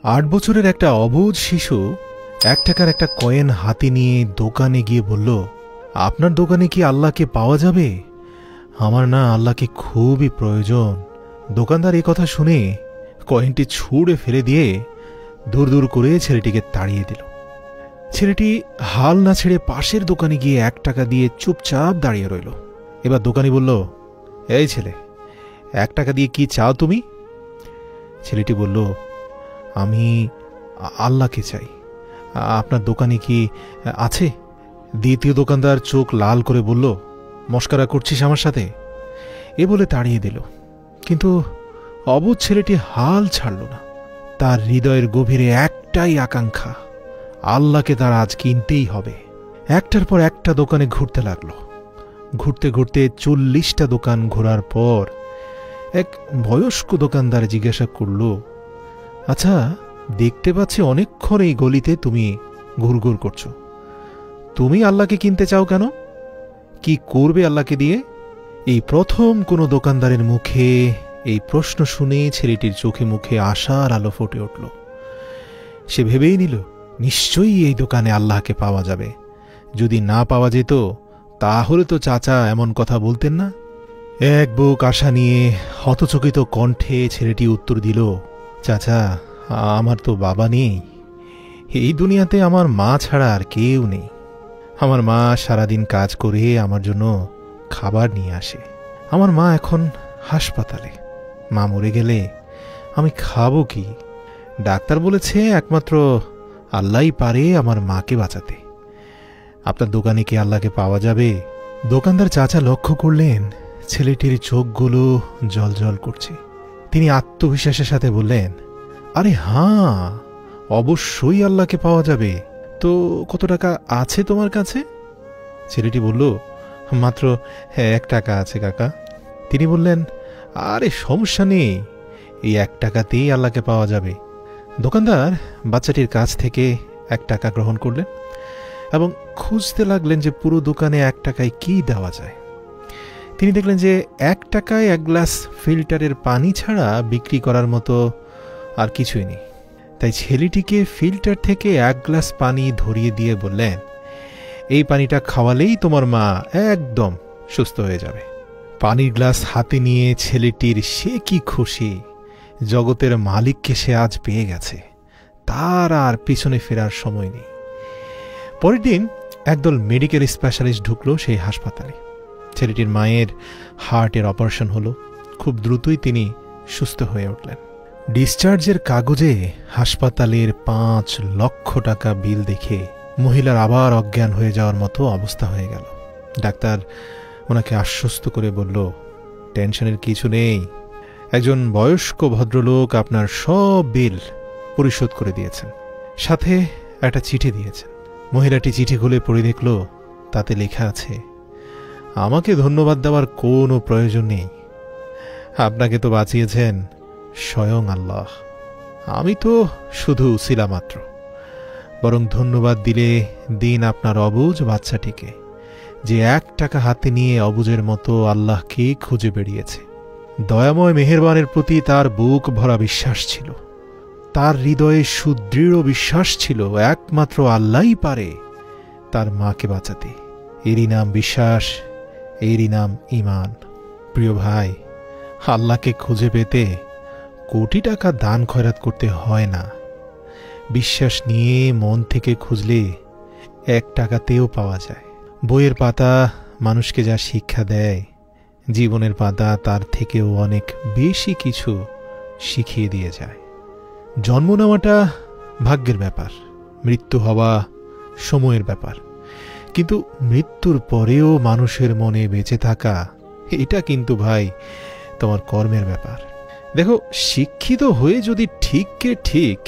8 বছরের একটা অবুঝ শিশু 1 টাকার একটা কয়েন হাতে নিয়ে দোকানে গিয়ে বলল, আপনার দোকানে কি আল্লাহকে পাওয়া যাবে? আমার না আল্লাহকে খুবই প্রয়োজন। দোকানদার এই কথা শুনে কয়েনটি ছুঁড়ে ফেলে দিয়ে দূর দূর করে ছেলেটিকে তাড়িয়ে দিল। ছেলেটি হাল না ছেড়ে পাশের দোকানে গিয়ে 1 টাকা দিয়ে চুপচাপ দাঁড়িয়ে রইল। এবার দোকানি বলল, এই ছেলে, 1 টাকা দিয়ে কি চাও তুমি? ছেলেটি বলল, আমি আল্লাহকে চাই। আপনার দোকানে কি আছে? দ্বিতীয় দোকানদার চোখ লাল করে বলল, মস্করা করছিস আমার সাথে? এ বলে তাড়িয়ে দিল। কিন্তু অবুঝ ছেলেটি হাল ছাড়ল না। তার হৃদয়ের গভীরে একটাই আকাঙ্ক্ষা, আল্লাহকে তার আজ কিনতেই হবে। একটার পর একটা দোকানে ঘুরতে লাগলো। ঘুরতে ঘুরতে 40টা দোকান ঘোরার পর এক বয়স্ক দোকানদার জিজ্ঞাসা করল, আচ্ছা, দেখতে পাচ্ছি অনেকক্ষণ এই গলিতে তুমি ঘুরঘুর করছো। তুমি আল্লাহকে কিনতে চাও কেন? কি করবে আল্লাহকে দিয়ে? এই প্রথম কোনো দোকানদারের মুখে এই প্রশ্ন শুনে ছেলেটির চোখে মুখে আশার আলো ফুটে উঠল। সে ভেবেই নিল, নিশ্চয়ই এই দোকানে আল্লাহকে পাওয়া যাবে। যদি না পাওয়া যেত তাহলে তো চাচা এমন কথা বলতেন না। এক বুক আশা নিয়ে হতচকিত কণ্ঠে ছেলেটি উত্তর দিল, চাচা, আমার তো বাবা নেই। এই দুনিয়াতে আমার মা ছাড়া আর কেউ নেই। আমার মা সারাদিন কাজ করে আমার জন্য খাবার নিয়ে আসে। আমার মা এখন হাসপাতালে। মা মরে গেলে আমি খাবো কি? ডাক্তার বলেছে একমাত্র আল্লাহই পারে আমার মাকে বাঁচাতে। আপনার দোকানে কি আল্লাহকে পাওয়া যাবে? দোকানদার চাচা লক্ষ্য করলেন ছেলেটির চোখগুলো জলজল করছে। তিনি আত্মবিশ্বাসের সাথে বললেন, আরে হ্যাঁ, অবশ্যই আল্লাহকে পাওয়া যাবে। তো কত টাকা আছে তোমার কাছে? ছেলেটি বলল, মাত্র 1 টাকা আছে কাকা। তিনি বললেন, আরে সমস্যা নেই, এই 1 টাকাতেই আল্লাহকে পাওয়া যাবে। দোকানদার বাচ্চাটির কাছ থেকে 1 টাকা গ্রহণ করলেন এবং খুঁজতে লাগলেন যে পুরো দোকানে 1 টাকায় কি দেওয়া যায়। তিনি দেখলেন যে 1 টাকায় 1 গ্লাস ফিল্টারের পানি ছাড়া বিক্রি করার মতো আর কিছুই নেই। তাই ছেলেটিকে ফিল্টার থেকে 1 গ্লাস পানি ধরিয়ে দিয়ে বললেন, এই পানিটা খাওয়ালেই তোমার মা একদম সুস্থ হয়ে যাবে। পানির গ্লাস হাতে নিয়ে ছেলেটির সে কি খুশি, জগতের মালিককে সে আজ পেয়ে গেছে। তার আর পিছনে ফেরার সময় নেই। পরের দিন একদল মেডিকেল স্পেশালিস্ট ঢুকলো সেই হাসপাতালে। ছেলেটির মায়ের হার্টের অপারেশন হলো। খুব দ্রুতই তিনি সুস্থ হয়ে উঠলেন। ডিসচার্জের কাগজে হাসপাতালের 5 লক্ষ টাকা বিল দেখে মহিলার আবার অজ্ঞান হয়ে যাওয়ার মতো অবস্থা হয়ে গেল। ডাক্তার ওনাকে আশ্বস্ত করে বলল, টেনশনের কিছু নেই, একজন বয়স্ক ভদ্রলোক আপনার সব বিল পরিশোধ করে দিয়েছেন, সাথে একটা চিঠি দিয়েছেন। মহিলাটি চিঠি খুলে পড়ে দেখল, তাতে লেখা আছে, আমাকে ধন্যবাদ দেওয়ার কোনো প্রয়োজন নেই। আপনাকে তো বাঁচিয়েছেন স্বয়ং আল্লাহ। আমি তো শুধু উসিলা মাত্র। বরং ধন্যবাদ দিলে দিন আপনার অবুঝ বাচ্চাটিকে, যে 1 টাকা হাতে নিয়ে অবুঝের মতো আল্লাহকে খুঁজে বেরিয়েছে। দয়াময় মেহেরবানের প্রতি তার বুক ভরা বিশ্বাস ছিল। তার হৃদয়ে সুদৃঢ় বিশ্বাস ছিল একমাত্র আল্লাহই পারে তার মাকে বাঁচাতে। এরই নাম বিশ্বাস, এরই নাম ঈমান। প্রিয় ভাই, আল্লাহকে খুঁজে পেতে কোটি টাকা দান খয়রাত করতে হয় না। বিশ্বাস নিয়ে মন থেকে খুঁজলে 1 টাকাতেও পাওয়া যায়। বইয়ের পাতা মানুষকে যা শিক্ষা দেয়, জীবনের পাতা তার থেকেও অনেক বেশি কিছু শিখিয়ে দিয়ে যায়। জন্ম নেওয়াটা ভাগ্যের ব্যাপার, মৃত্যু হওয়া সময়ের ব্যাপার। কিন্তু মৃত্যুর পরেও মানুষের মনে বেঁচে থাকা, এটা কিন্তু ভাই তোমার কর্মের ব্যাপার। দেখো, শিক্ষিত হয়ে যদি ঠিককে ঠিক,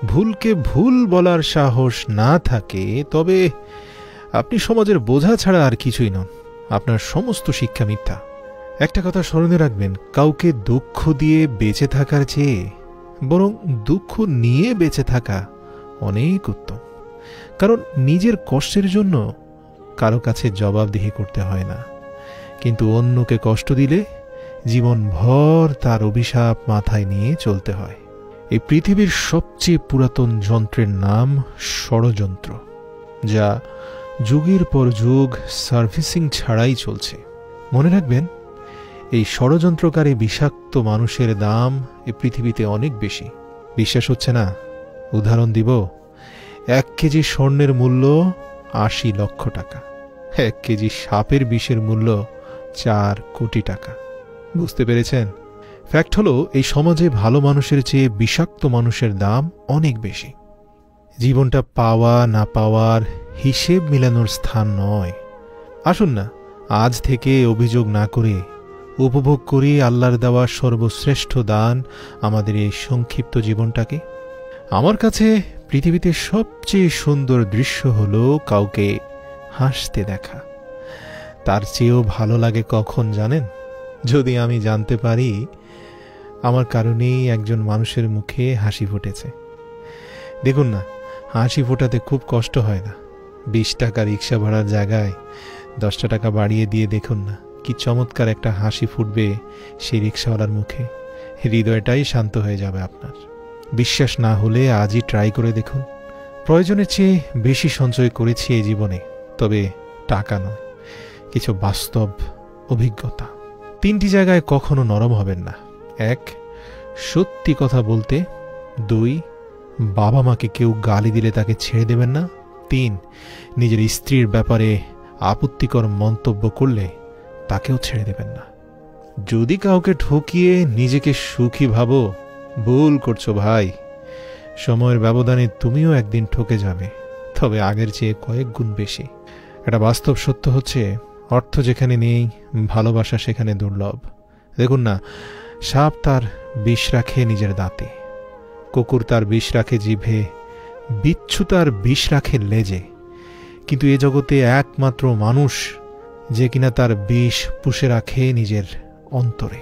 ভুলকে ভুল বলার সাহস না থাকে, তবে আপনি সমাজের বোঝা ছাড়া আর কিছুই নন। আপনার সমস্ত শিক্ষা মিথ্যা। একটা কথা স্মরণে রাখবেন, কাউকে দুঃখ দিয়ে বেঁচে থাকার চেয়ে বরং দুঃখ নিয়ে বেঁচে থাকা অনেক উত্তম। কারণ নিজের কষ্টের জন্য কারো কাছে জবাবদিহি করতে হয় না, কিন্তু অন্যকে কষ্ট দিলে জীবনভর তার অভিশাপ মাথায় নিয়ে চলতে হয়। এই পৃথিবীর সবচেয়ে পুরাতন যন্ত্রের নাম ষড়যন্ত্র, যা যুগের পর যুগ সার্ভিসিং ছাড়াই চলছে। মনে রাখবেন, এই ষড়যন্ত্রকারী বিষাক্ত মানুষের দাম এই পৃথিবীতে অনেক বেশি। বিশ্বাস হচ্ছে না? উদাহরণ দিব। 1 কেজি স্বর্ণের মূল্য 80 লক্ষ টাকা, 1 কেজি সাপের বিষের মূল্য 4 কোটি টাকা। বুঝতে পেরেছেন? ফ্যাক্ট হলো, এই সমাজে ভালো মানুষের চেয়ে বিষাক্ত মানুষের দাম অনেক বেশি। জীবনটা পাওয়া না পাওয়ার হিসেব মিলানোর স্থান নয়। আসুন না, আজ থেকে অভিযোগ না করে উপভোগ করি আল্লাহর দেওয়া সর্বশ্রেষ্ঠ দান, আমাদের এই সংক্ষিপ্ত জীবনটাকে। আমার কাছে পৃথিবীতে সবচেয়ে সুন্দর দৃশ্য হলো কাউকে হাসতে দেখা। তার চেয়েও ভালো লাগে কখন জানেন? যদি আমি জানতে পারি আমার কারণেই একজন মানুষের মুখে হাসি ফুটেছে। দেখুন না, হাসি ফোটাতে খুব কষ্ট হয় না। 20 টাকা রিক্সা ভাড়ার জায়গায় 10 টাকা বাড়িয়ে দিয়ে দেখুন না, কি চমৎকার একটা হাসি ফুটবে সেই রিক্সাওয়ালার মুখে। হৃদয়টাই শান্ত হয়ে যাবে আপনার। বিশ্বাস না হলে আজই ট্রাই করে দেখুন। প্রয়োজনের চেয়ে বেশি সঞ্চয় করেছি এই জীবনে, তবে টাকা নয়, কিছু বাস্তব অভিজ্ঞতা। 3টি জায়গায় কখনো নরম হবেন না। 1, সত্যি কথা বলতে। 2, বাবা মাকে কেউ গালি দিলে তাকে ছেড়ে দেবেন না। 3, নিজের স্ত্রীর ব্যাপারে আপত্তিকর মন্তব্য করলে তাকেও ছেড়ে দেবেন না। যদি কাউকে ঠকিয়ে নিজেকে সুখী ভাবো, ভুল করছো ভাই। সময়ের ব্যবধানে তুমিও একদিন ঠকে যাবে, তবে আগের চেয়ে কয়েক গুণ বেশি। এটা বাস্তব সত্য হচ্ছে, অর্থ যেখানে নেই, ভালোবাসা সেখানে দুর্লভ। দেখুন না, সাপ তার বিষ রাখে নিজের দাঁতে, কুকুর তার বিষ রাখে জিভে, বিচ্ছু তার বিষ রাখে লেজে, কিন্তু এ জগতে একমাত্র মানুষ যে কিনা তার বিষ পুষে রাখে নিজের অন্তরে।